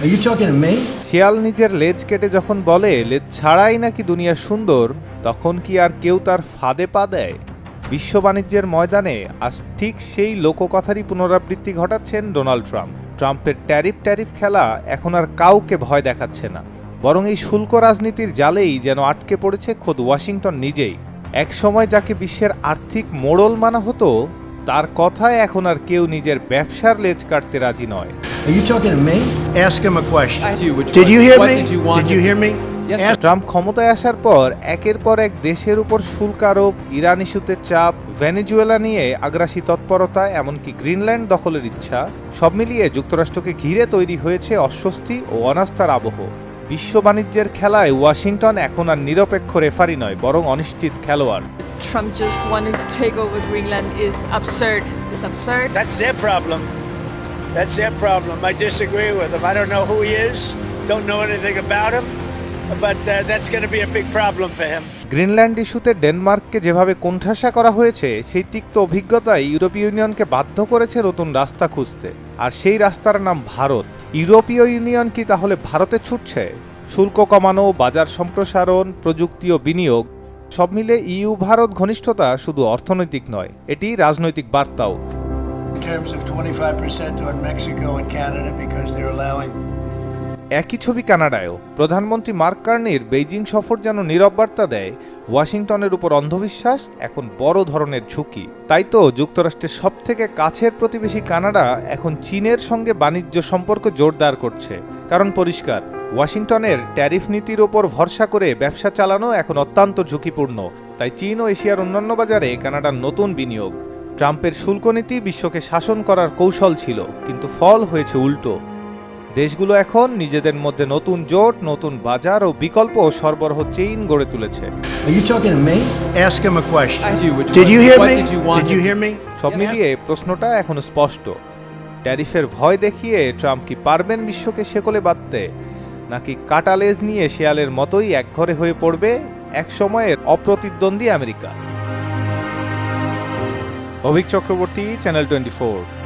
Are you talking to me? শিয়াল নিজের লেজ কেটে যখন বলে লেজ ছাড়াই নাকি দুনিয়া সুন্দর, তখন কি আর কেউ তার ফাঁদে পা দেয়? বিশ্ব বাণিজ্যের ময়দানে আজ ঠিক সেই লোককথারই পুনরাবৃত্তি ঘটাচ্ছেন ডোনাল্ড ট্রাম্প। ট্রাম্পের ট্যারিফ খেলা এখন আর কাউকে ভয় দেখাচ্ছে না, বরং এই শুল্ক রাজনীতির জালেই যেন আটকে পড়েছে খোদ ওয়াশিংটন নিজেই। এক সময় যাকে বিশ্বের আর্থিক মোড়ল মানা হতো, তার কথায় এখন আর কেউ নিজের ব্যবসার লেজ কাটতে রাজি নয়। Are you talking to me? Ask him a question. Which Did one? you hear What me? did you want Did you him to hear me? Yes, Ask- Trump ক্ষমতায় আসার পর একের পর এক দেশের উপর শুল্ক আরোপ, ইরান ইস্যুতে চাপ, ভেনেজুয়েলা নিয়ে আগ্রাসী তৎপরতা, এমনকি গ্রিনল্যান্ড দখলের ইচ্ছা, সব মিলিয়ে যুক্তরাষ্ট্রকে ঘিরে তৈরি হয়েছে অস্বস্তি ও অনাস্থার আবহ। বিশ্ব বাণিজ্যের খেলায় ওয়াশিংটন এখন আর নিরপেক্ষ রেফারি নয়, বরং অনিশ্চিত খেলোয়াড়। Trump just wanting to take over Greenland is absurd. It's absurd. That's their problem. That's their problem. I disagree with him. I don't know who he is, don't know anything about him, but that's going to be a big problem for him. Greenland ইস্যুতে ডেনমার্ককে যেভাবে কোণঠাসা করা হয়েছে, সেই তিক্ত অভিজ্ঞতাই ইউরোপীয় ইউনিয়নকে বাধ্য করেছে নতুন রাস্তা খুঁজতে। আর সেই রাস্তার নাম ভারত। ইউরোপীয় ইউনিয়ন কি তাহলে ভারতে ছুটছে? শুল্ক কমানো, বাজার সম্প্রসারণ, প্রযুক্তি ও বিনিয়োগ, সব মিলে ইউ ভারত ঘনিষ্ঠতা শুধু অর্থনৈতিক নয়, এটি রাজনৈতিক বার্তাও। In terms of 25% on Mexico and Canada because they're allowing. একই ছবি কানাডায়ও। প্রধানমন্ত্রী মার্ক কার্নির বেইজিং সফর যেন নীরব বার্তা দেয়, ওয়াশিংটনের উপর অন্ধবিশ্বাস এখন বড় ধরনের ঝুঁকি। তাই তো যুক্তরাষ্ট্রের সবথেকে কাছের প্রতিবেশী কানাডা এখন চীনের সঙ্গে বাণিজ্য সম্পর্ক জোরদার করছে। কারণ পরিষ্কার, ওয়াশিংটনের ট্যারিফ নীতির ওপর ভরসা করে ব্যবসা চালানো এখন অত্যন্ত ঝুঁকিপূর্ণ। তাই চীন ও এশিয়ার অন্যান্য বাজারে কানাডার নতুন বিনিয়োগ। ট্রাম্পের শুল্ক নীতি বিশ্বকে শাসন করার কৌশল ছিল, কিন্তু ফল হয়েছে উল্টো। দেশগুলো এখন নিজেদের মধ্যে নতুন জোট, নতুন বাজার ও বিকল্প সরবরাহ চেইন গড়ে তুলেছে। Are you talking to me? Ask him a question. Which Did one? you hear What me? did you want Did you him to hear me? সব মিলিয়ে প্রশ্নটা এখন স্পষ্ট। ট্যারিফের ভয় দেখিয়ে ট্রাম্প কি পারবেন বিশ্বকে শেকলে বাঁধতে, নাকি কাটা লেজ নিয়ে শেয়ালের মতোই একঘরে হয়ে পড়বে এক সময়ের অপ্রতিদ্বন্দ্বী আমেরিকা? অভিক চক্রবর্তী, চ্যানেল 24।